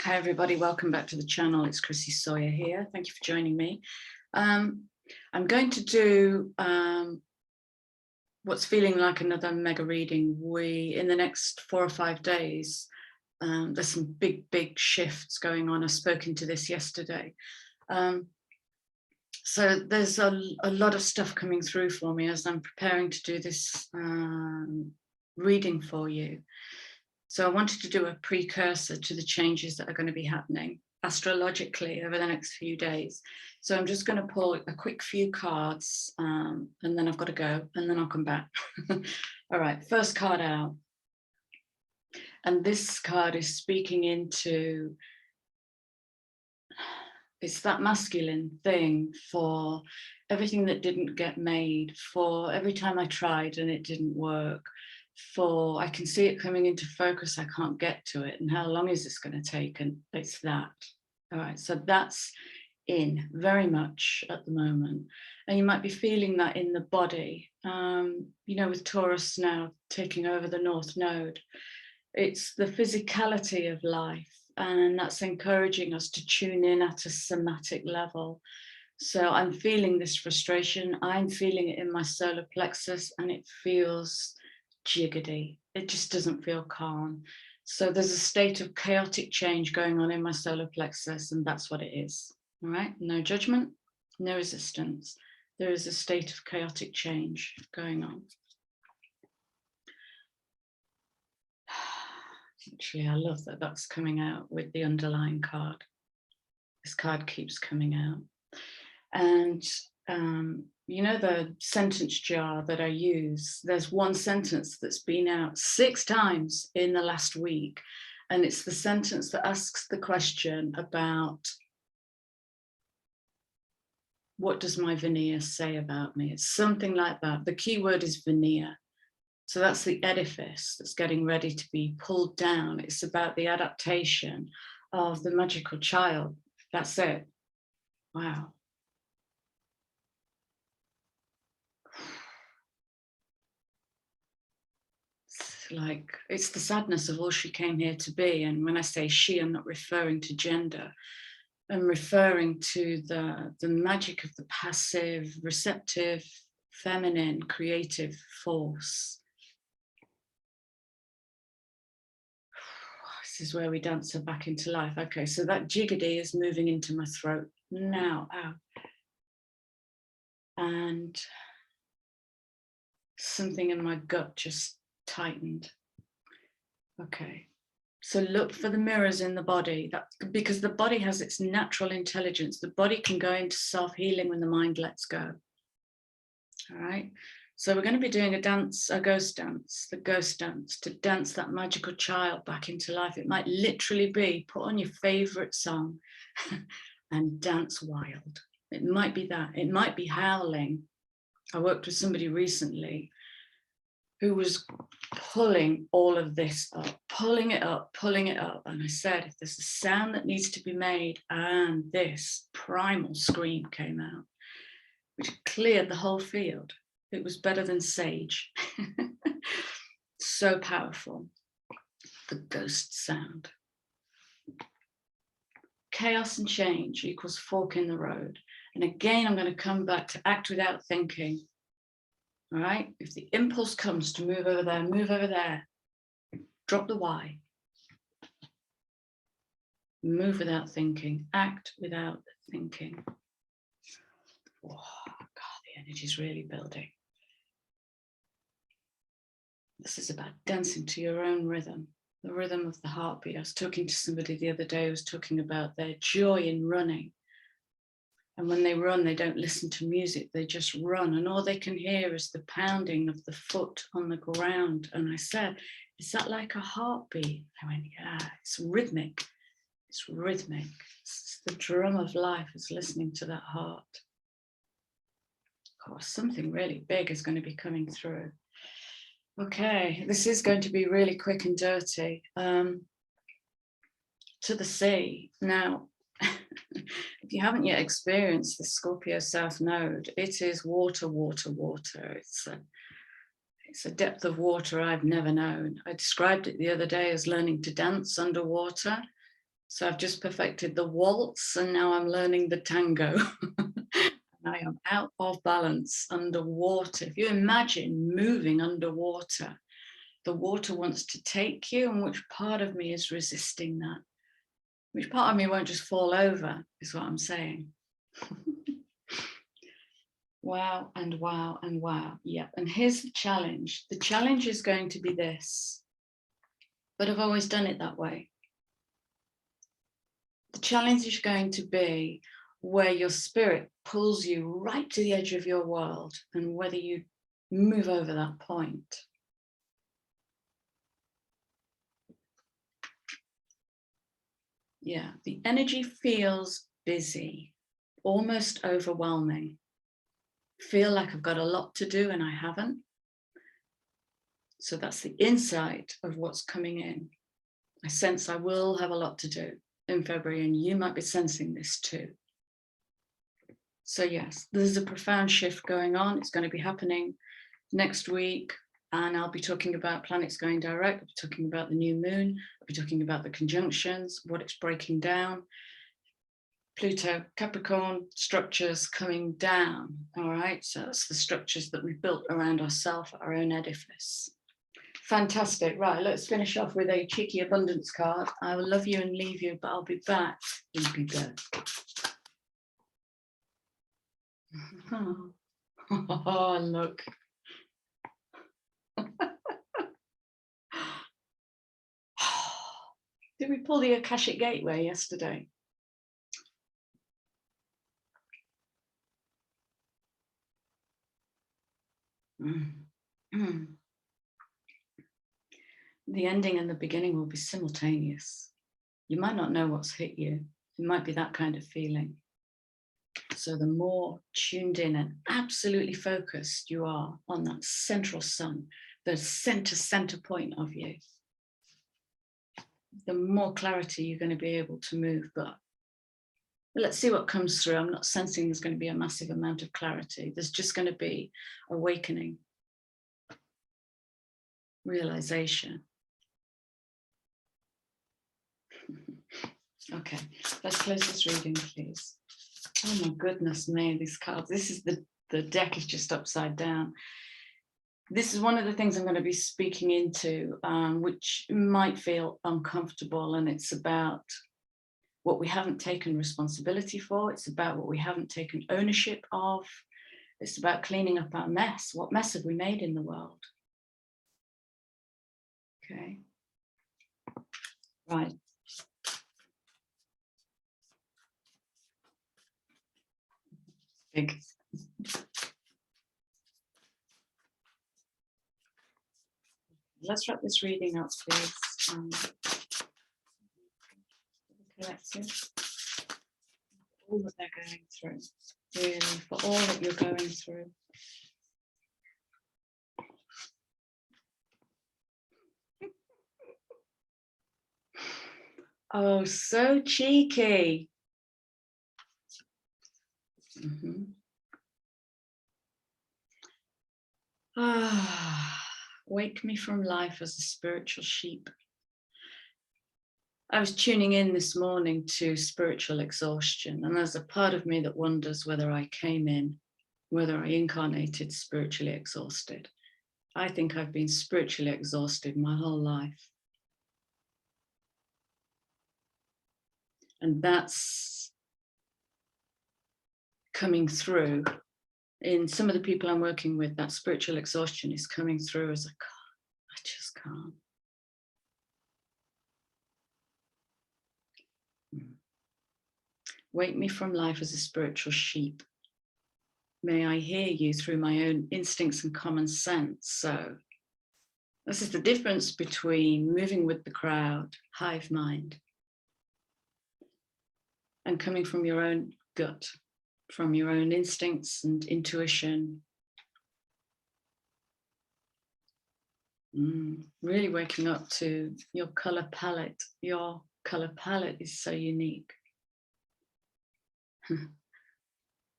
Hi everybody, welcome back to the channel. It's Chrissy Sawyer here. Thank you for joining me. I'm going to do what's feeling like another mega reading. In the next 4 or 5 days, there's some big shifts going on. I spoke into this yesterday. So there's a lot of stuff coming through for me as I'm preparing to do this reading for you. So I wanted to do a precursor to the changes that are going to be happening astrologically over the next few days. So I'm just going to pull a quick few cards and then I've got to go and then I'll come back. All right, first card out. And this card is speaking into, it's that masculine thing for everything that didn't get made, for every time I tried and it didn't work, for I can see it coming into focus, I can't get to it, and how long is this going to take? And it's that. All right, so that's in very much at the moment, and you might be feeling that in the body. You know, with Taurus now taking over the North Node, it's the physicality of life, and that's encouraging us to tune in at a somatic level. So I'm feeling this frustration, I'm feeling it in my solar plexus, and it feels jiggedy. It just doesn't feel calm. So there's a state of chaotic change going on in my solar plexus, and that's what it is. All right, no judgment, no resistance. There is a state of chaotic change going on. Actually, I love that that's coming out with the underlying card. This card keeps coming out. And you know, the sentence jar that I use, there's one sentence that's been out 6 times in the last week. And it's the sentence that asks the question about, what does my veneer say about me? It's something like that. The key word is veneer. So that's the edifice that's getting ready to be pulled down. It's about the adaptation of the magical child. That's it. Wow. Like, it's the sadness of all she came here to be. And when I say she, I'm not referring to gender. I'm referring to the magic of the passive, receptive, feminine, creative force. This is where we dance her back into life. Okay, so that jiggedy is moving into my throat now. Ow. And something in my gut just tightened. Okay, so look for the mirrors in the body, because the body has its natural intelligence. The body can go into self-healing when the mind lets go. All right, so we're going to be doing a dance, a ghost dance, the ghost dance, to dance that magical child back into life. It might literally be put on your favorite song and dance wild. It might be that. It might be howling. I worked with somebody recently who was pulling all of this up, pulling it up. And I said, if there's a sound that needs to be made, and this primal scream came out, which cleared the whole field. It was better than sage. So powerful. The ghost sound. Chaos and change equals fork in the road. And again, I'm going to come back to act without thinking. All right, if the impulse comes to move over there, move over there. Drop the why. Move without thinking, act without thinking. Oh, God, the energy is really building. This is about dancing to your own rhythm, the rhythm of the heartbeat. I was talking to somebody the other day who was talking about their joy in running. And when they run, they don't listen to music, they just run. And all they can hear is the pounding of the foot on the ground. And I said, is that like a heartbeat? I went, yeah, it's rhythmic. It's rhythmic. It's the drum of life is listening to that heart. Of course, something really big is going to be coming through. Okay, this is going to be really quick and dirty. To the sea. Now, if you haven't yet experienced the Scorpio South Node, it is water, water, water. It's a depth of water I've never known. I described it the other day as learning to dance underwater. So I've just perfected the waltz and now I'm learning the tango. And I am out of balance underwater. If you imagine moving underwater, the water wants to take you, and which part of me is resisting that? Which part of me won't just fall over, is what I'm saying. Wow and wow and wow. Yeah. And here's the challenge. The challenge is going to be this, but I've always done it that way. The challenge is going to be where your spirit pulls you right to the edge of your world and whether you move over that point. Yeah, the energy feels busy, almost overwhelming. Feel like I've got a lot to do and I haven't. So that's the insight of what's coming in. I sense I will have a lot to do in February, and you might be sensing this too. So yes, there's a profound shift going on. It's going to be happening next week, and I'll be talking about planets going direct. I'll be talking about the new moon. I'll be talking about the conjunctions, what it's breaking down. Pluto, Capricorn structures coming down. All right, so that's the structures that we've built around ourselves, our own edifice. Fantastic. Right, let's finish off with a cheeky abundance card. I will love you and leave you, but I'll be back. We'll be back. Oh, look. Did we pull the Akashic Gateway yesterday? The ending and the beginning will be simultaneous. You might not know what's hit you. It might be that kind of feeling. So the more tuned in and absolutely focused you are on that central sun, the center point of you, the more clarity you're going to be able to move. But let's see what comes through. I'm not sensing there's going to be a massive amount of clarity. There's just going to be awakening, realization. Okay, let's close this reading, please. Oh my goodness me, these cards. This is the deck is just upside down. This is one of the things I'm going to be speaking into, which might feel uncomfortable, and it's about what we haven't taken responsibility for. It's about what we haven't taken ownership of. It's about cleaning up our mess. What mess have we made in the world? Okay. Right. Big. Let's wrap this reading up, please. Collective. All that they're going through, really, for all that you're going through. Oh, so cheeky. Wake me from life as a spiritual sheep. I was tuning in this morning to spiritual exhaustion, and there's a part of me that wonders whether I came in, whether I incarnated spiritually exhausted. I think I've been spiritually exhausted my whole life. And that's coming through in some of the people I'm working with. That spiritual exhaustion is coming through as I just can't. Wake me from life as a spiritual sheep. May I hear you through my own instincts and common sense. So this is the difference between moving with the crowd, hive mind, and coming from your own gut, from your own instincts and intuition. Really waking up to your color palette. Your color palette is so unique.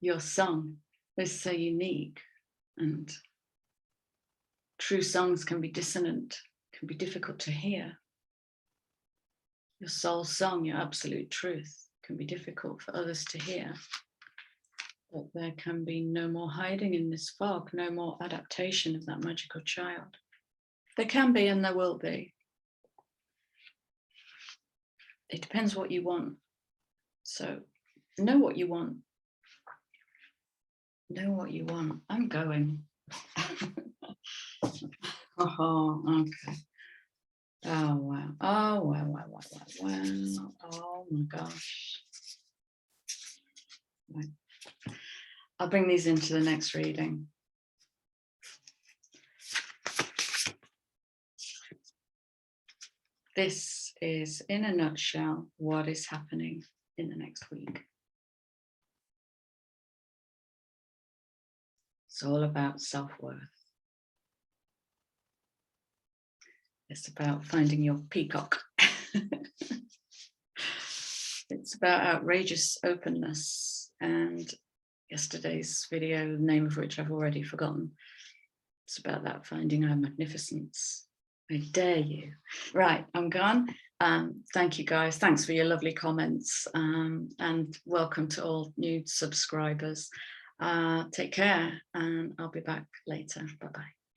Your song is so unique, and True songs can be dissonant, can be difficult to hear. Your soul song, your absolute truth, can be difficult for others to hear. But there can be no more hiding in this fog, no more adaptation of that magical child. There can be, and there will be. It depends what you want. So know what you want. Know what you want. I'm going. Oh, okay. Oh, wow. Oh, wow, wow, wow, wow, wow. Oh, my gosh. Right. I'll bring these into the next reading. This is, in a nutshell, what is happening in the next week. It's all about self-worth. It's about finding your peacock. It's about outrageous openness. And yesterday's video, the name of which I've already forgotten, it's about that finding our magnificence. I dare you. Right, I'm gone. Thank you guys. Thanks for your lovely comments, and welcome to all new subscribers. Take care, and I'll be back later. Bye-bye.